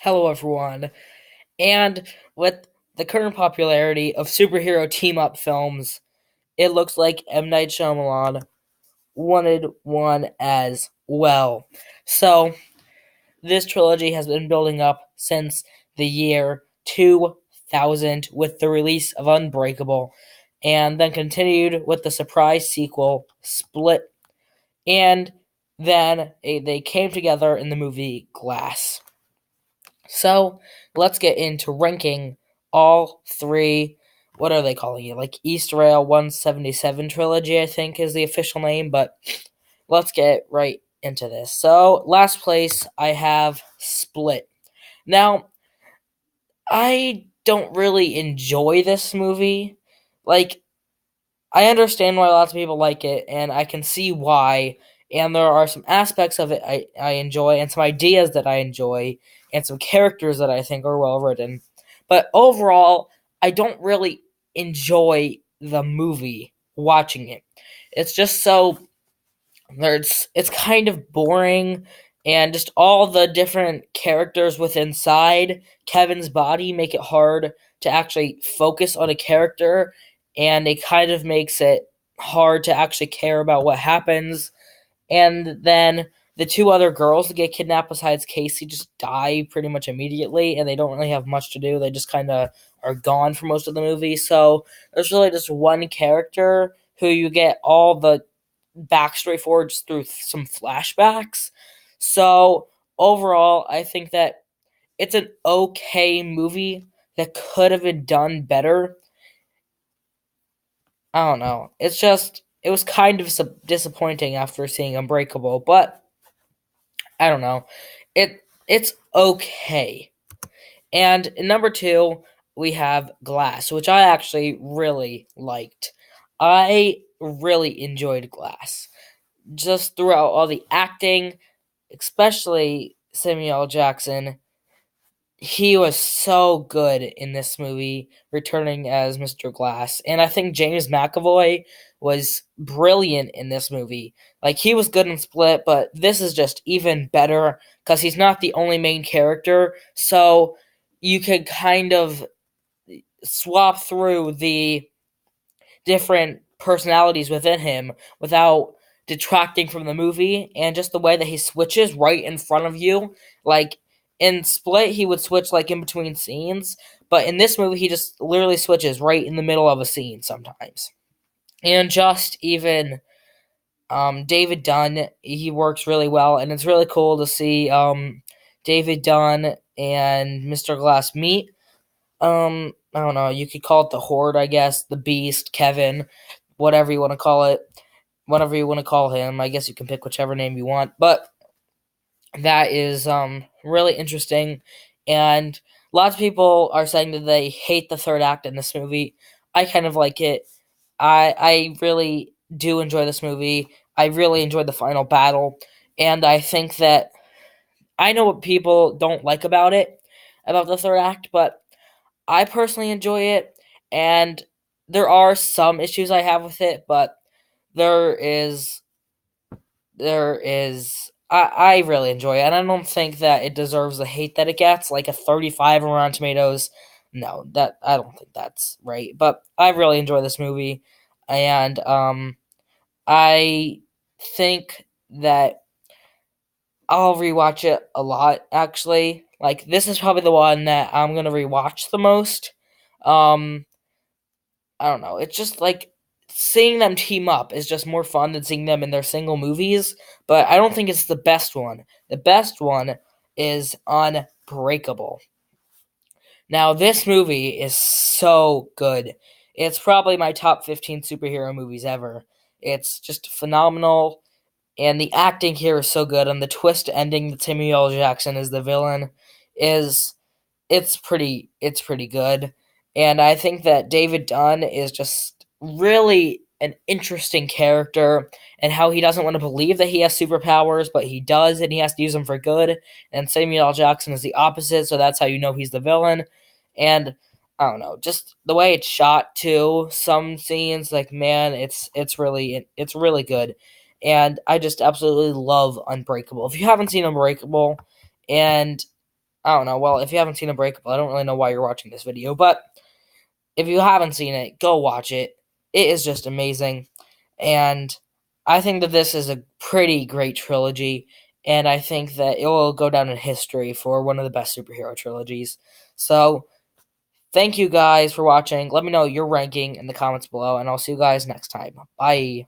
Hello, everyone. And with the current popularity of superhero team up films, it looks like M. Night Shyamalan wanted one as well. So, this trilogy has been building up since the year 2000 with the release of Unbreakable, and then continued with the surprise sequel, Split, and then they came together in the movie Glass. So let's get into ranking all three. What are they calling it? Like Eastrail 177 Trilogy, I think is the official name, but let's get right into this. So, last place, I have Split. Now, I don't really enjoy this movie. Like, I understand why lots of people like it, and I can see why. And there are some aspects of it I enjoy, and some ideas that I enjoy, and some characters that I think are well written. But overall, I don't really enjoy the movie watching it. It's just so it's kind of boring, and just all the different characters within inside Kevin's body make it hard to actually focus on a character, and it kind of makes it hard to actually care about what happens. And then the two other girls that get kidnapped besides Casey just die pretty much immediately, and they don't really have much to do. They just kind of are gone for most of the movie. So there's really just one character who you get all the backstory for just through some flashbacks. So overall, I think that it's an okay movie that could have been done better. I don't know. It was kind of disappointing after seeing Unbreakable, but I don't know. It's okay. And in number two, we have Glass, which I actually really liked. I really enjoyed Glass. Just throughout all the acting, especially Samuel L. Jackson, he was so good in this movie, returning as Mr. Glass. And I think James McAvoy was brilliant in this movie. Like, he was good in Split, but this is just even better because he's not the only main character. So you could kind of swap through the different personalities within him without detracting from the movie, and just the way that he switches right in front of you. Like in Split, he would switch like in between scenes, but in this movie, he just literally switches right in the middle of a scene sometimes. And just even David Dunn, he works really well, and it's really cool to see David Dunn and Mr. Glass meet. I don't know, you could call it the Horde, I guess, the Beast, Kevin, whatever you want to call it, whatever you want to call him. I guess you can pick whichever name you want, but that is really interesting, and lots of people are saying that they hate the third act in this movie. I kind of like it. I really do enjoy this movie. I really enjoyed the final battle, and I think that I know what people don't like about the third act, but I personally enjoy it, and there are some issues I have with it, but there is I really enjoy it, and I don't think that it deserves the hate that it gets, like a 35 on Rotten Tomatoes. No, that I don't think that's right. But I really enjoy this movie, and I think that I'll rewatch it a lot. Actually, like this is probably the one that I'm gonna rewatch the most. Um, I don't know. It's just like seeing them team up is just more fun than seeing them in their single movies, but I don't think it's the best one. The best one is Unbreakable. Now, this movie is so good. It's probably my top 15 superhero movies ever. It's just phenomenal, and the acting here is so good, and the twist ending that Samuel L. Jackson is the villain is it's pretty good. And I think that David Dunn is just really an interesting character, and how he doesn't want to believe that he has superpowers, but he does, and he has to use them for good. And Samuel L. Jackson is the opposite, so that's how you know he's the villain. And I don't know, just the way it's shot too. Some scenes, like man, it's really good, and I just absolutely love Unbreakable. If you haven't seen Unbreakable, and I don't know. Well, if you haven't seen Unbreakable, I don't really know why you're watching this video, but if you haven't seen it, go watch it. It is just amazing. And I think that this is a pretty great trilogy, and I think that it will go down in history for one of the best superhero trilogies. So, thank you guys for watching. Let me know your ranking in the comments below, and I'll see you guys next time. Bye.